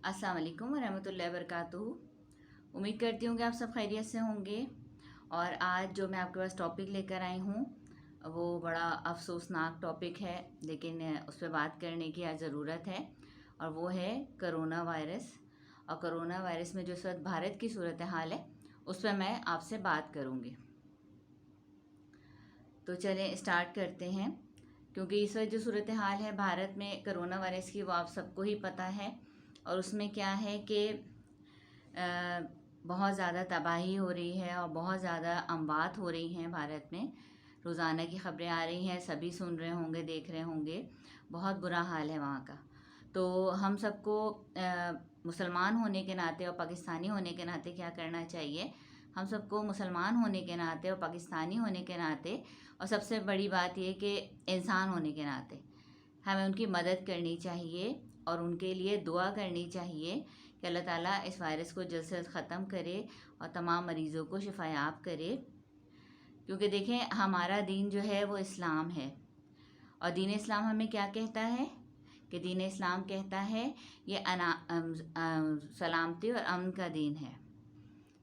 अस्सलाम वालेकुम वरहमतुल्लाहि वबरकातुहू। उम्मीद करती हूँ कि आप सब खैरियत से होंगे। और आज जो मैं आपके पास टॉपिक लेकर आई हूँ वो बड़ा अफसोसनाक टॉपिक है, लेकिन उस पर बात करने की आज ज़रूरत है, और वो है करोना वायरस। और करोना वायरस में जो इस वक्त भारत की सूरत हाल है उस पर मैं आपसे बात करूँगी। तो चलें स्टार्ट करते हैं। क्योंकि इस वक्त जो सूरत हाल है भारत में करोना वायरस की वो आप सबको ही पता है, और उसमें क्या है कि बहुत ज़्यादा तबाही हो रही है और बहुत ज़्यादा अमवात हो रही हैं भारत में। रोज़ाना की ख़बरें आ रही हैं, सभी सुन रहे होंगे, देख रहे होंगे, बहुत बुरा हाल है वहाँ का। तो हम सबको मुसलमान होने के नाते और पाकिस्तानी होने के नाते क्या करना चाहिए? हम सबको मुसलमान होने के नाते और पाकिस्तानी होने के नाते, और सबसे बड़ी बात यह कि इंसान होने के नाते हमें उनकी मदद करनी चाहिए और उनके लिए दुआ करनी चाहिए कि अल्लाह ताला इस वायरस को जल्द से जल्द ख़त्म करे और तमाम मरीज़ों को शिफायाब करे। क्योंकि देखें, हमारा दीन जो है वो इस्लाम है, और दीन इस्लाम हमें क्या कहता है कि दीन इस्लाम कहता है ये सलामती और अमन का दीन है।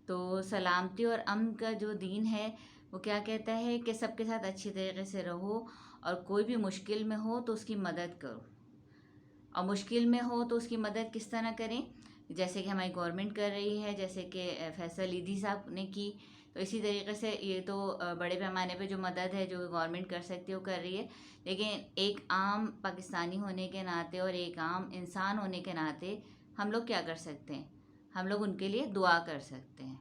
तो सलामती और अमन का जो दीन है वो क्या कहता है कि सबके साथ अच्छी तरीके से रहो, और कोई भी मुश्किल में हो तो उसकी मदद करो। और मुश्किल में हो तो उसकी मदद किस तरह करें? जैसे कि हमारी गवर्नमेंट कर रही है, जैसे कि फैसल ईदी साहब ने की, तो इसी तरीके से ये तो बड़े पैमाने पे जो मदद है जो गवर्नमेंट कर सकती है वो कर रही है। लेकिन एक आम पाकिस्तानी होने के नाते और एक आम इंसान होने के नाते हम लोग क्या कर सकते हैं? हम लोग उनके लिए दुआ कर सकते हैं,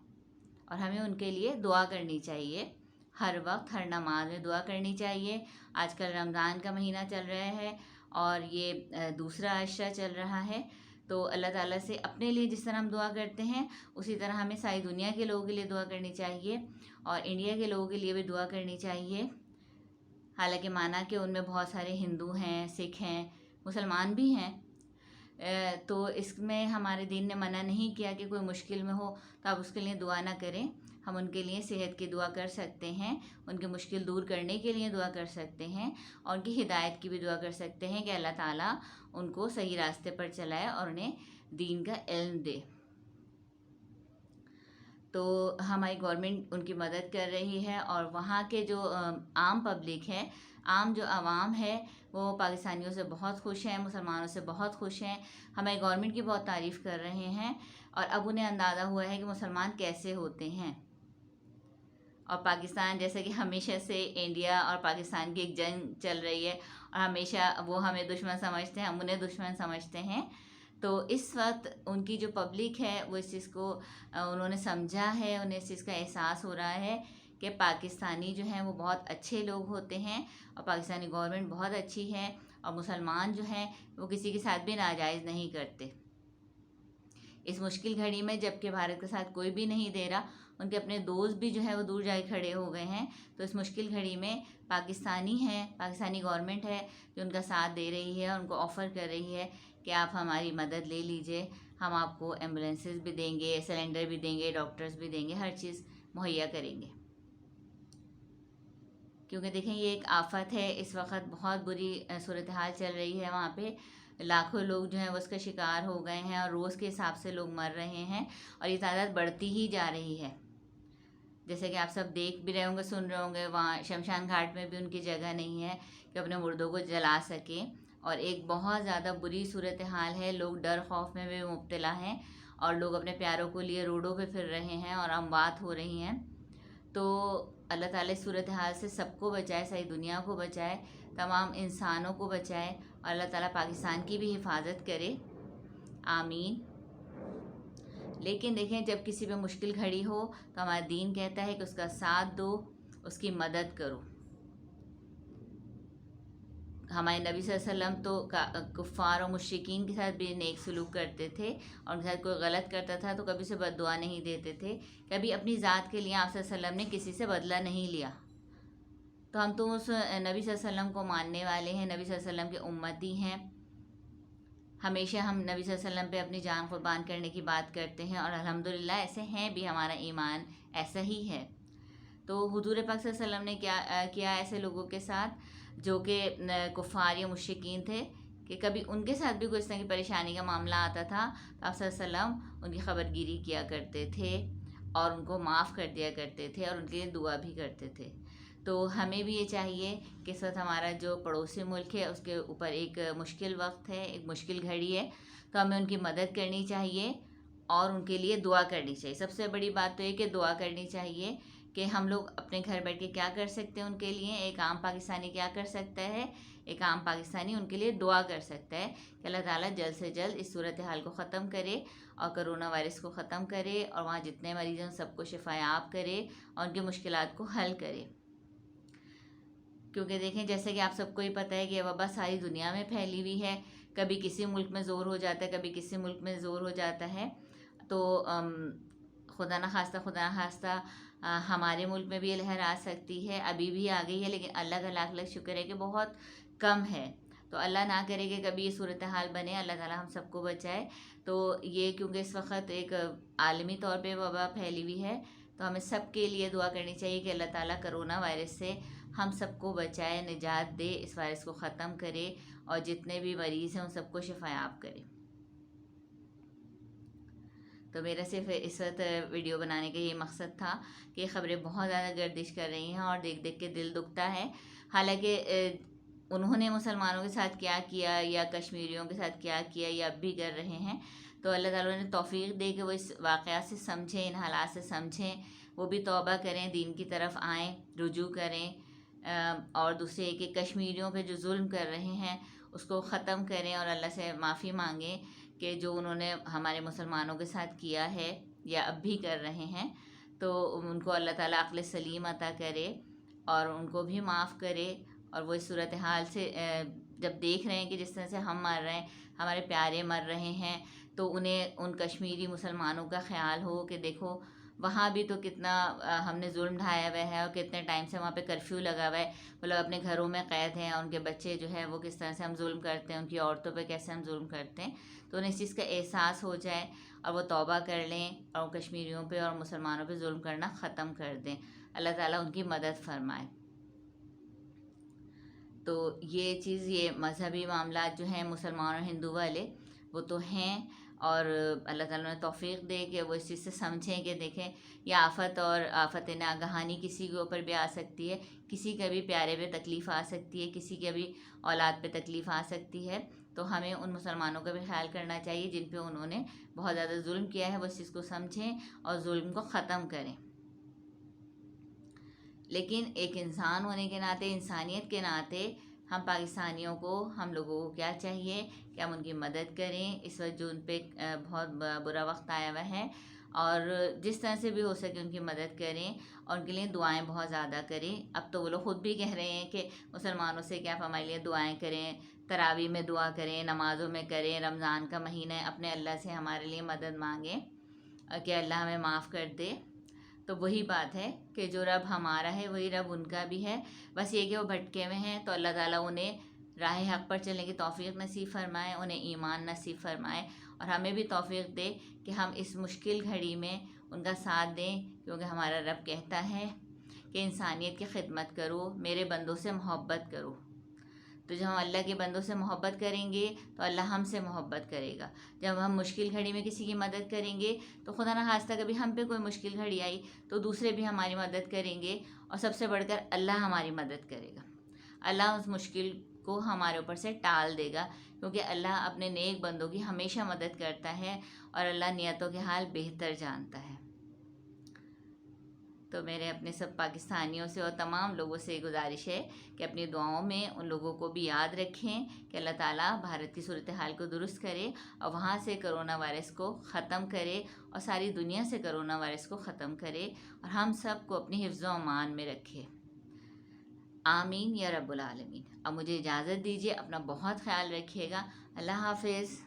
और हमें उनके लिए दुआ करनी चाहिए। हर वक्त हर नमाज में दुआ करनी चाहिए। आजकल रमज़ान का महीना चल रहा है और ये दूसरा अशरा चल रहा है, तो अल्लाह ताला से अपने लिए जिस तरह हम दुआ करते हैं उसी तरह हमें सारी दुनिया के लोगों के लिए दुआ करनी चाहिए, और इंडिया के लोगों के लिए भी दुआ करनी चाहिए। हालांकि माना कि उनमें बहुत सारे हिंदू हैं, सिख हैं, मुसलमान भी हैं, तो इसमें हमारे दीन ने मना नहीं किया कि कोई मुश्किल में हो तो आप उसके लिए दुआ ना करें। हम उनके लिए सेहत की दुआ कर सकते हैं, उनकी मुश्किल दूर करने के लिए दुआ कर सकते हैं, और उनकी हिदायत की भी दुआ कर सकते हैं कि अल्लाह ताला उनको सही रास्ते पर चलाए और उन्हें दीन का इल्म दे। तो हमारी गवर्नमेंट उनकी मदद कर रही है, और वहाँ के जो आम पब्लिक है, आम जो आवाम है, वो पाकिस्तानियों से बहुत खुश हैं, मुसलमानों से बहुत खुश हैं, हमारी गवर्नमेंट की बहुत तारीफ़ कर रहे हैं। और अब उन्हें अंदाज़ा हुआ है कि मुसलमान कैसे होते हैं। और पाकिस्तान, जैसे कि हमेशा से इंडिया और पाकिस्तान की एक जंग चल रही है, और हमेशा वो हमें दुश्मन समझते हैं, हम उन्हें दुश्मन समझते हैं। तो इस वक्त उनकी जो पब्लिक है वो इस चीज़ को उन्होंने समझा है, उन्हें इस चीज़ का एहसास हो रहा है कि पाकिस्तानी जो हैं वो बहुत अच्छे लोग होते हैं, और पाकिस्तानी गवर्नमेंट बहुत अच्छी है, और मुसलमान जो हैं वो किसी के साथ भी नाजायज़ नहीं करते। इस मुश्किल घड़ी में जबकि भारत के साथ कोई भी नहीं दे रहा, उनके अपने दोस्त भी जो है वो दूर जाके खड़े हो गए हैं, तो इस मुश्किल घड़ी में पाकिस्तानी हैं, पाकिस्तानी गवर्नमेंट है जो उनका साथ दे रही है, उनको ऑफ़र कर रही है कि आप हमारी मदद ले लीजिए, हम आपको एम्बुलेंसेस भी देंगे, सिलेंडर भी देंगे, डॉक्टर्स भी देंगे, हर चीज़ मुहैया करेंगे। क्योंकि देखें, ये एक आफत है, इस वक्त बहुत बुरी सूरत हाल चल रही है, वहाँ पे लाखों लोग जो हैं वो उसका शिकार हो गए हैं, और रोज़ के हिसाब से लोग मर रहे हैं, और ये तादाद बढ़ती ही जा रही है। जैसे कि आप सब देख भी रहे होंगे, सुन रहे होंगे, वहाँ शमशान घाट में भी उनकी जगह नहीं है कि अपने मुर्दों को जला सकें, और एक बहुत ज़्यादा बुरी सूरत हाल है। लोग डर खौफ में भी मुब्तला हैं, और लोग अपने प्यारों को लिए रोडों पे फिर रहे हैं, और अमवात हो रही हैं। तो अल्लाह ताला इस सूरत हाल से सबको बचाए, सारी दुनिया को बचाए, तमाम इंसानों को बचाए, और अल्लाह ताला पाकिस्तान की भी हिफाजत करे, आमीन। लेकिन देखें, जब किसी पे मुश्किल घड़ी हो तो हमारा दीन कहता है कि उसका साथ दो, उसकी मदद करो। हमारे नबी सल्लल्लाहु अलैहि वसल्लम तो कुफ़ार और मुश्रिकीन के साथ भी नेक सलूक करते थे, और उनके साथ कोई गलत करता था तो कभी से बद्दुआ नहीं देते थे, कभी अपनी ज़ात के लिए आप सल्लल्लाहु अलैहि वसल्लम ने किसी से बदला नहीं लिया। तो हम तो उस नबी सल्लल्लाहु अलैहि वसल्लम को मानने वाले हैं, नबी सल्लल्लाहु अलैहि वसल्लम के उम्मती हैं। हमेशा हम नबी सल्लल्लाहु अलैहि वसल्लम पे अपनी जान कुर्बान करने की बात करते हैं, और अल्हम्दुलिल्लाह ऐसे हैं भी, हमारा ईमान ऐसा ही है। तो हुजूर पाक सल्लल्लाहु अलैहि वसल्लम ने क्या किया ऐसे लोगों के साथ जो कि कुफ़ार या मुश्रिकीन थे, کہ کبھی ان کے ساتھ بھی کوئی اس طرح کی پریشانی کا معاملہ آتا تھا تو آپ صلی اللہ علیہ وسلم ان کی خبر گیری کیا کرتے تھے اور ان کو معاف کر دیا کرتے تھے اور ان کے لیے دعا بھی کرتے تھے. تو ہمیں بھی یہ چاہیے کہ اس وقت ہمارا جو پڑوسی ملک ہے اس کے اوپر ایک مشکل وقت ہے، ایک مشکل گھڑی ہے، تو ہمیں ان کی مدد کرنی چاہیے اور ان کے لیے دعا کرنی چاہیے. سب سے بڑی بات تو یہ کہ دعا کرنی چاہیے کہ ہم لوگ اپنے گھر بیٹھ کے کیا کر سکتے ہیں ان کے لیے. ایک عام پاکستانی کیا کر سکتا ہے؟ ایک عام پاکستانی ان کے لیے دعا کر سکتا ہے کہ اللہ تعالیٰ جلد سے جلد اس صورتحال کو ختم کرے اور کرونا وائرس کو ختم کرے اور وہاں جتنے مریض ہیں سب کو شفا یاب کرے اور ان کی مشکلات کو حل کرے. کیونکہ دیکھیں جیسے کہ آپ سب کو ہی پتہ ہے کہ یہ وبا ساری دنیا میں پھیلی ہوئی ہے. کبھی کسی ملک میں زور ہو جاتا ہے، کبھی کسی ملک میں زور ہو جاتا ہے. تو خدا نخواستہ ہمارے ملک میں بھی یہ لہر آ سکتی ہے. ابھی بھی آ گئی ہے لیکن اللہ کا لاکھ لاکھ شکر ہے کہ بہت کم ہے. تو اللہ نہ کرے کہ کبھی یہ صورتحال بنے، اللہ تعالیٰ ہم سب کو بچائے. تو یہ کیونکہ اس وقت ایک عالمی طور پہ وبا پھیلی ہوئی ہے تو ہمیں سب کے لیے دعا کرنی چاہیے کہ اللہ تعالیٰ کرونا وائرس سے ہم سب کو بچائے، نجات دے، اس وائرس کو ختم کرے اور جتنے بھی مریض ہیں ان سب کو شفا یاب کرے. تو میرا صرف اس وقت ویڈیو بنانے کا یہ مقصد تھا کہ خبریں بہت زیادہ گردش کر رہی ہیں اور دیکھ دیکھ کے دل دکھتا ہے. حالانکہ انہوں نے مسلمانوں کے ساتھ کیا کیا یا کشمیریوں کے ساتھ کیا کیا یا اب بھی کر رہے ہیں، تو اللہ تعالیٰ نے توفیق دے کہ وہ اس واقعات سے سمجھیں، ان حالات سے سمجھیں، وہ بھی توبہ کریں، دین کی طرف آئیں، رجوع کریں. اور دوسرے کہ کشمیریوں پہ جو ظلم کر رہے ہیں اس کو ختم کریں اور اللہ سے معافی مانگیں کہ جو انہوں نے ہمارے مسلمانوں کے ساتھ کیا ہے یا اب بھی کر رہے ہیں تو ان کو اللہ تعالیٰ عقل سلیم عطا کرے اور ان کو بھی معاف کرے. اور وہ اس صورتحال سے جب دیکھ رہے ہیں کہ جس طرح سے ہم مر رہے ہیں، ہمارے پیارے مر رہے ہیں، تو انہیں ان کشمیری مسلمانوں کا خیال ہو کہ دیکھو وہاں بھی تو کتنا ہم نے ظلم ڈھایا ہوا ہے اور کتنے ٹائم سے وہاں پہ کرفیو لگا ہوا ہے، وہ لوگ اپنے گھروں میں قید ہیں اور ان کے بچے جو ہے وہ کس طرح سے ہم ظلم کرتے ہیں، ان کی عورتوں پہ کیسے ہم ظلم کرتے ہیں. تو انہیں اس چیز کا احساس ہو جائے اور وہ توبہ کر لیں اور کشمیریوں پہ اور مسلمانوں پہ ظلم کرنا ختم کر دیں. اللہ تعالیٰ ان کی مدد فرمائے. تو یہ چیز، یہ مذہبی معاملات جو ہیں مسلمان اور ہندو والے وہ تو ہیں، اور اللہ تعالیٰ نے توفیق دے کہ وہ اس چیز سے سمجھیں کہ دیکھیں یہ آفت اور آفت ناگہانی کسی کے اوپر بھی آ سکتی ہے، کسی کے بھی پیارے پہ تکلیف آ سکتی ہے، کسی کے بھی اولاد پہ تکلیف آ سکتی ہے. تو ہمیں ان مسلمانوں کا بھی خیال کرنا چاہیے جن پہ انہوں نے بہت زیادہ ظلم کیا ہے، وہ اس چیز کو سمجھیں اور ظلم کو ختم کریں. لیکن ایک انسان ہونے کے ناطے، انسانیت کے ناطے ہم پاکستانیوں کو، ہم لوگوں کو کیا چاہیے کہ ہم ان کی مدد کریں اس وقت جو ان پہ بہت برا وقت آیا ہوا ہے، اور جس طرح سے بھی ہو سکے ان کی مدد کریں اور ان کے لیے دعائیں بہت زیادہ کریں. اب تو وہ لوگ خود بھی کہہ رہے ہیں کہ مسلمانوں سے کہ آپ ہمارے لیے دعائیں کریں، تراویح میں دعا کریں، نمازوں میں کریں، رمضان کا مہینہ ہے اپنے اللہ سے ہمارے لیے مدد مانگیں کہ اللہ ہمیں معاف کر دے. تو وہی بات ہے کہ جو رب ہمارا ہے وہی رب ان کا بھی ہے. بس یہ کہ وہ بھٹکے ہوئے ہیں تو اللہ تعالیٰ انہیں راہ حق پر چلنے کی توفیق نصیب فرمائے، انہیں ایمان نصیب فرمائے اور ہمیں بھی توفیق دے کہ ہم اس مشکل گھڑی میں ان کا ساتھ دیں. کیونکہ ہمارا رب کہتا ہے کہ انسانیت کی خدمت کرو، میرے بندوں سے محبت کرو. تو جب ہم اللہ کے بندوں سے محبت کریں گے تو اللہ ہم سے محبت کرے گا. جب ہم مشکل گھڑی میں کسی کی مدد کریں گے تو خدا نہ خواستہ کبھی ہم پہ کوئی مشکل گھڑی آئی تو دوسرے بھی ہماری مدد کریں گے، اور سب سے بڑھ کر اللہ ہماری مدد کرے گا. اللہ اس مشکل کو ہمارے اوپر سے ٹال دے گا، کیونکہ اللہ اپنے نیک بندوں کی ہمیشہ مدد کرتا ہے اور اللہ نیتوں کے حال بہتر جانتا ہے. تو میرے اپنے سب پاکستانیوں سے اور تمام لوگوں سے گزارش ہے کہ اپنی دعاؤں میں ان لوگوں کو بھی یاد رکھیں کہ اللہ تعالیٰ بھارت کی صورتحال کو درست کرے اور وہاں سے کرونا وائرس کو ختم کرے اور ساری دنیا سے کرونا وائرس کو ختم کرے اور ہم سب کو اپنی حفظ و امان میں رکھے. آمین یا رب العالمین. اب مجھے اجازت دیجیے، اپنا بہت خیال رکھیے گا. اللہ حافظ.